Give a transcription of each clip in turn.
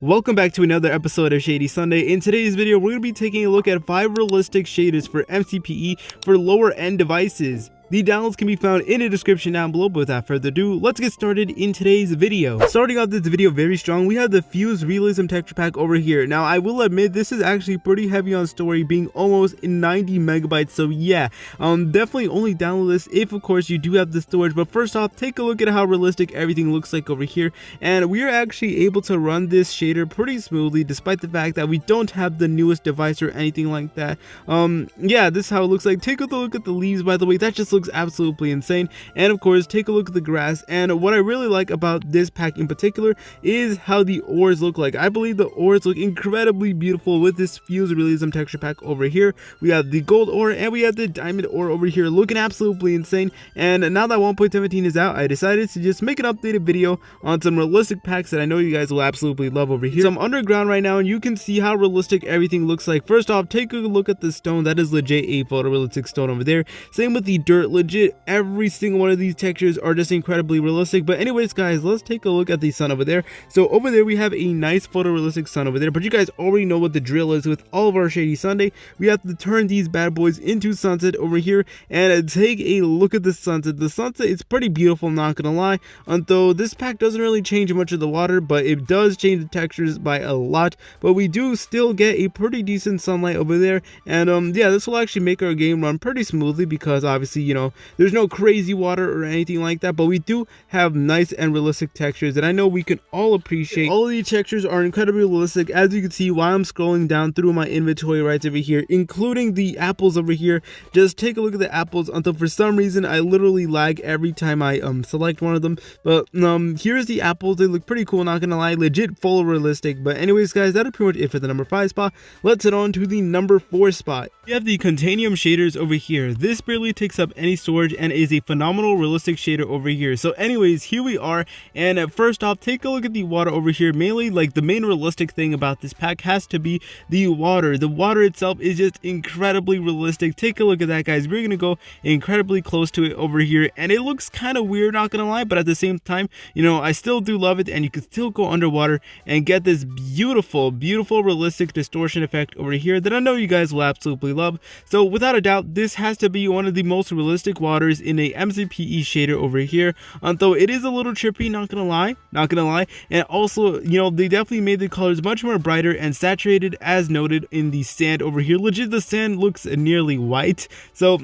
Welcome back to another episode of Shady Sunday. In today's video, we're going to be taking a look at 5 realistic shaders for MCPE for lower end devices. The downloads can be found in the description down below, but without further ado, let's get started in today's video. Starting off this video very strong, we have the FuseRealism texture pack over here. Now, I will admit this is actually pretty heavy on story, being almost 90 megabytes, so yeah, definitely only download this if of course you do have the storage. But first off, take a look at how realistic everything looks like over here, and we are actually able to run this shader pretty smoothly despite the fact that we don't have the newest device or anything like that. Yeah, this is how it looks like. Take a look at the leaves, by the way. That just looks absolutely insane. And of course, take a look at the grass. And what I really like about this pack in particular is how the ores look like. I believe the ores look incredibly beautiful with this FuseRealism texture pack over here. We have the gold ore and we have the diamond ore over here, looking absolutely insane. And now that 1.17 is out, I decided to just make an updated video on some realistic packs that I know you guys will absolutely love over here. So I'm underground right now and you can see how realistic everything looks like. First off, take a look at the stone. That is legit a photorealistic stone over there. Same with the dirt. Legit every single one of these textures are just incredibly realistic. But anyways guys, let's take a look at the sun over there. So over there we have a nice photorealistic sun over there, but you guys already know what the drill is with all of our Shady Sunday. We have to turn these bad boys into sunset over here and take a look at the sunset. The sunset is pretty beautiful, not gonna lie, although this pack doesn't really change much of the water, but it does change the textures by a lot. But we do still get a pretty decent sunlight over there, and yeah, this will actually make our game run pretty smoothly because obviously, you know, there's no crazy water or anything like that, but we do have nice and realistic textures that I know we can all appreciate. All of these textures are incredibly realistic, as you can see while I'm scrolling down through my inventory right over here, including the apples over here. Just take a look at the apples, until for some reason I literally lag every time I select one of them. But here's the apples. They look pretty cool, not gonna lie, legit full realistic. But anyways guys, that'll pretty much it for the number 5 spot. Let's head on to the number 4 spot. We have the Continuum Shaders over here. This barely takes up any storage and is a phenomenal realistic shader over here. So anyways, here we are, and first off, take a look at the water over here. Mainly, like, the main realistic thing about this pack has to be the water. The water itself is just incredibly realistic. Take a look at that, guys. We're gonna go incredibly close to it over here, and it looks kind of weird, not gonna lie, but at the same time, you know, I still do love it. And you can still go underwater and get this beautiful realistic distortion effect over here that I know you guys will absolutely love. So without a doubt, this has to be one of the most realistic waters in a MCPE shader over here, although it is a little trippy, not gonna lie. And also, you know, they definitely made the colors much more brighter and saturated, as noted in the sand over here. Legit, the sand looks nearly white, so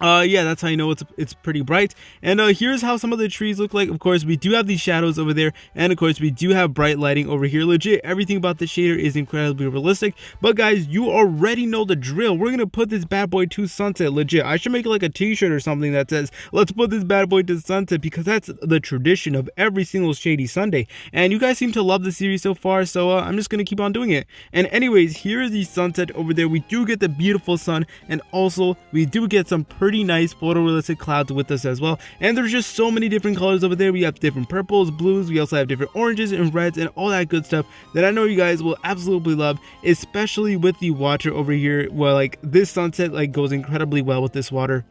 yeah, that's how you know it's pretty bright. And here's how some of the trees look like. Of course, we do have these shadows over there, and of course we do have bright lighting over here. Legit, everything about the shader is incredibly realistic. But guys, you already know the drill. We're gonna put this bad boy to sunset. Legit, I should make like a t-shirt or something that says, let's put this bad boy to sunset, because that's the tradition of every single Shady Sunday. And you guys seem to love the series so far, so I'm just gonna keep on doing it. And anyways, here is the sunset over there. We do get the beautiful sun, and also we do get some pretty nice photorealistic clouds with us as well. And there's just so many different colors over there. We have different purples, blues, we also have different oranges and reds and all that good stuff that I know you guys will absolutely love, especially with the water over here, where like this sunset like goes incredibly well with this water.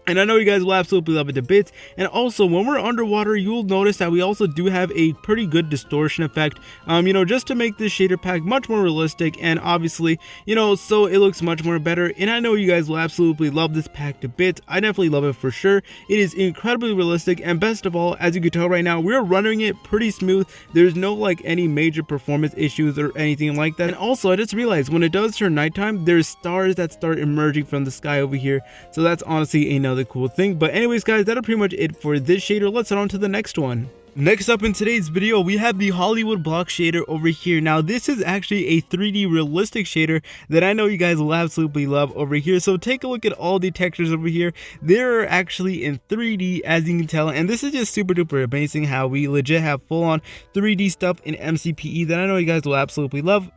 And I know you guys will absolutely love it to bits. And also, when we're underwater, you'll notice that we also do have a pretty good distortion effect, you know, just to make this shader pack much more realistic, and obviously, you know, so it looks much more better. And I know you guys will absolutely love this pack to bits. I definitely love it for sure. It is incredibly realistic, and best of all, as you can tell right now, we're running it pretty smooth. There's no like any major performance issues or anything like that. And also, I just realized when it does turn nighttime, there's stars that start emerging from the sky over here. So that's honestly another cool thing. But anyways guys, that'll pretty much it for this shader. Let's head on to the next one. Next up in today's video, we have the Hollywood block shader over here. Now this is actually a 3D realistic shader that I know you guys will absolutely love over here. So take a look at all the textures over here. They're actually in 3D, as you can tell, and this is just super duper amazing how we legit have full on 3D stuff in MCPE that I know you guys will absolutely love.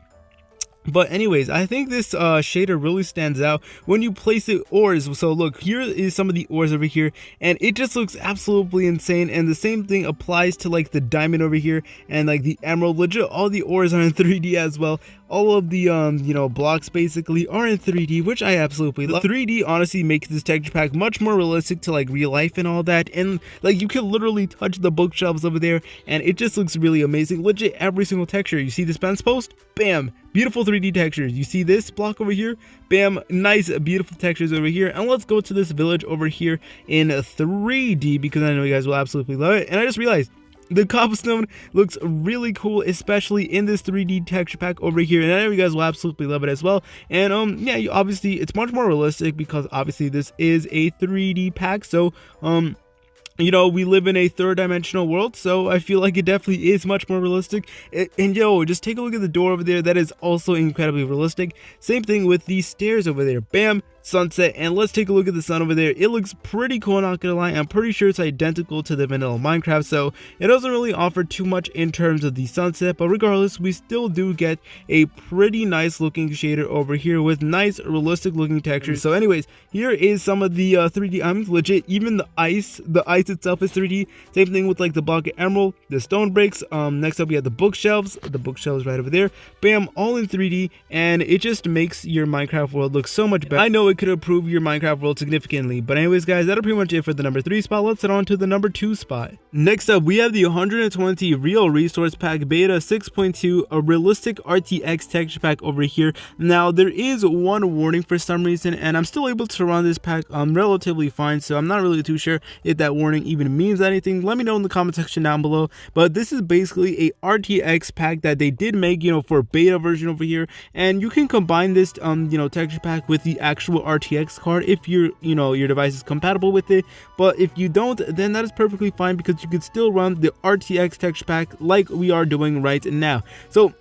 But anyways, I think this shader really stands out when you place the ores. So look, here is some of the ores over here, and it just looks absolutely insane. And the same thing applies to like the diamond over here and like the emerald. Legit, all the ores are in 3D as well. All of the you know, blocks basically are in 3D, which I absolutely love. 3D honestly makes this texture pack much more realistic to like real life and all that, and like you can literally touch the bookshelves over there and it just looks really amazing. Legit, every single texture. You see this fence post, bam, beautiful 3D textures. You see this block over here, bam, nice beautiful textures over here. And let's go to this village over here in 3D because I know you guys will absolutely love it. And I just realized the cobblestone looks really cool, especially in this 3D texture pack over here, and I know you guys will absolutely love it as well. And yeah, obviously it's much more realistic because obviously this is a 3D pack, so you know, we live in a third-dimensional world, so I feel like it definitely is much more realistic. And yo, just take a look at the door over there. That is also incredibly realistic. Same thing with these stairs over there. Bam, sunset. And let's take a look at the sun over there. It looks pretty cool, not gonna lie. I'm pretty sure it's identical to the vanilla Minecraft, so it doesn't really offer too much in terms of the sunset, but regardless, we still do get a pretty nice looking shader over here with nice realistic looking textures. So anyways, here is some of the 3D items. Legit, even the ice itself is 3D. Same thing with like the block of emerald, the stone bricks. Next up we have the bookshelves right over there. Bam, all in 3D, and it just makes your Minecraft world look so much better. I know it could improve your Minecraft world significantly, but anyways guys, that'll pretty much it for the number 3 spot. Let's head on to the number 2 spot. Next up we have the 120 Real Resource Pack Beta 6.2, a realistic RTX texture pack over here. Now there is one warning for some reason, and I'm still able to run this pack relatively fine, so I'm not really too sure if that warning even means anything. Let me know in the comment section down below. But this is basically a RTX pack that they did make, you know, for beta version over here, and you can combine this you know, texture pack with the actual RTX card if your device is compatible with it. But if you don't, then that is perfectly fine because you could still run the RTX texture pack like we are doing right now. So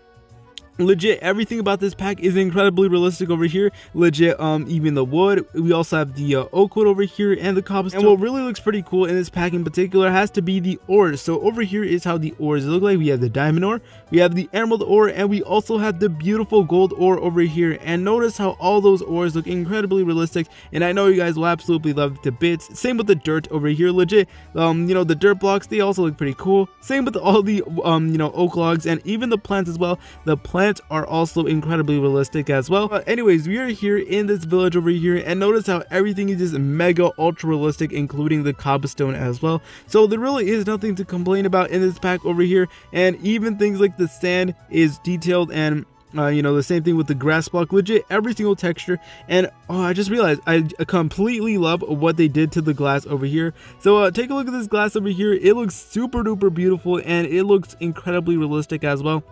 legit, everything about this pack is incredibly realistic over here. Legit, even the wood. We also have the oak wood over here and the cobblestone. And what really looks pretty cool in this pack in particular has to be the ores. So over here is how the ores look like. We have the diamond ore, we have the emerald ore, and we also have the beautiful gold ore over here. And notice how all those ores look incredibly realistic, and I know you guys will absolutely love it to bits. Same with the dirt over here. Legit, you know, the dirt blocks, they also look pretty cool. Same with all the you know, oak logs, and even the plants as well. The plants are also incredibly realistic as well. But anyways, we are here in this village over here, and notice how everything is just mega ultra realistic, including the cobblestone as well. So there really is nothing to complain about in this pack over here, and even things like the sand is detailed, and you know, the same thing with the grass block. Legit, every single texture. And oh, I just realized I completely love what they did to the glass over here. So take a look at this glass over here. It looks super duper beautiful, and it looks incredibly realistic as well.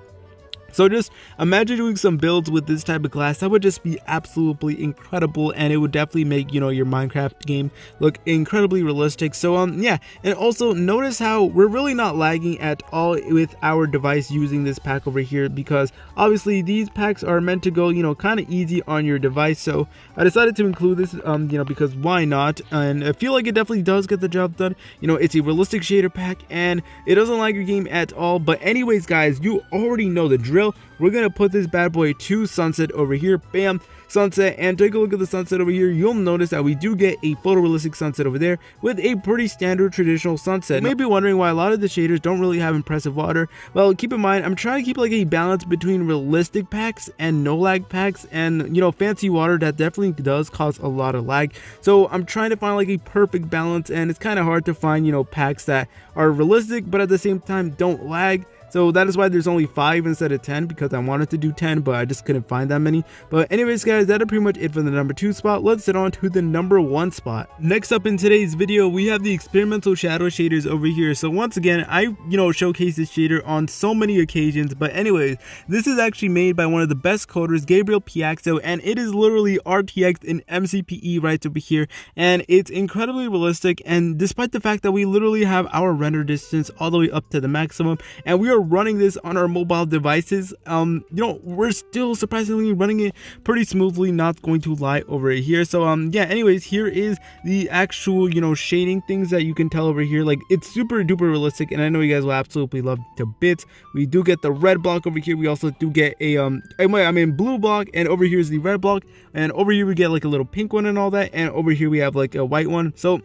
So just imagine doing some builds with this type of glass. That would just be absolutely incredible, and it would definitely make, you know, your Minecraft game look incredibly realistic. So yeah, and also notice how we're really not lagging at all with our device using this pack over here, because obviously these packs are meant to go, you know, kind of easy on your device. So I decided to include this you know, because why not? And I feel like it definitely does get the job done. You know, it's a realistic shader pack and it doesn't lag your game at all. But anyways guys, you already know the drill. We're gonna put this bad boy to sunset over here. Bam, sunset. And take a look at the sunset over here. You'll notice that we do get a photorealistic sunset over there with a pretty standard traditional sunset. You may be wondering why a lot of the shaders don't really have impressive water. Well, keep in mind, I'm trying to keep like a balance between realistic packs and no lag packs, and you know, fancy water that definitely does cause a lot of lag. So I'm trying to find like a perfect balance, and it's kind of hard to find, you know, packs that are realistic but at the same time don't lag. So that is why there's only 5 instead of 10, because I wanted to do 10, but I just couldn't find that many. But anyways guys, that is pretty much it for the number 2 spot. Let's head on to the number 1 spot. Next up in today's video, we have the experimental shadow shaders over here. So once again, I, you know, showcase this shader on so many occasions. But anyways, this is actually made by one of the best coders, Gabriel Piaxo, and it is literally RTX in MCPE right over here. And it's incredibly realistic, and despite the fact that we literally have our render distance all the way up to the maximum, and we are running this on our mobile devices, you know, we're still surprisingly running it pretty smoothly, not going to lie over here. So yeah, anyways, here is the actual, you know, shading things that you can tell over here. Like, it's super duper realistic, and I know you guys will absolutely love it to bits. We do get the red block over here. We also do get a blue block, and over here is the red block, and over here we get like a little pink one and all that, and over here we have like a white one. So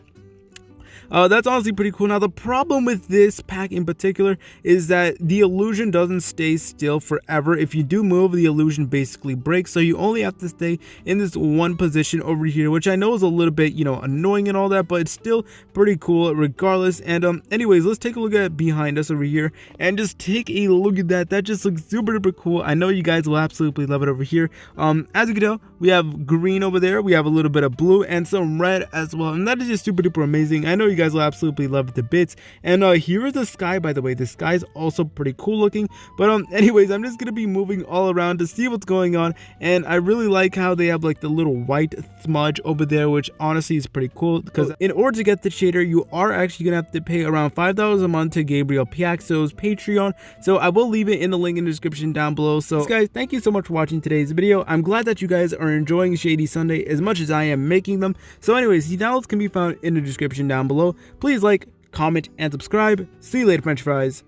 that's honestly pretty cool. Now, the problem with this pack in particular is that the illusion doesn't stay still forever. If you do move, the illusion basically breaks, so you only have to stay in this one position over here, which I know is a little bit, you know, annoying and all that, but it's still pretty cool regardless. And anyways, let's take a look at behind us over here and just take a look at that. That just looks super duper cool. I know you guys will absolutely love it over here. As you can tell, we have green over there, we have a little bit of blue and some red as well, and that is just super duper amazing. I know you guys will absolutely love it to bits. And here is the sky, by the way. The sky is also pretty cool looking. But anyways, I'm just gonna be moving all around to see what's going on, and I really like how they have like the little white smudge over there, which honestly is pretty cool, because in order to get the shader, you are actually gonna have to pay around $5 a month to Gabriel Piaxo's Patreon. So I will leave it in the link in the description down below. So guys, thank you so much for watching today's video. I'm glad that you guys are enjoying Shady Sunday as much as I am making them. So anyways, the downloads can be found in the description down below. Please like, comment, and subscribe. See you later, French fries.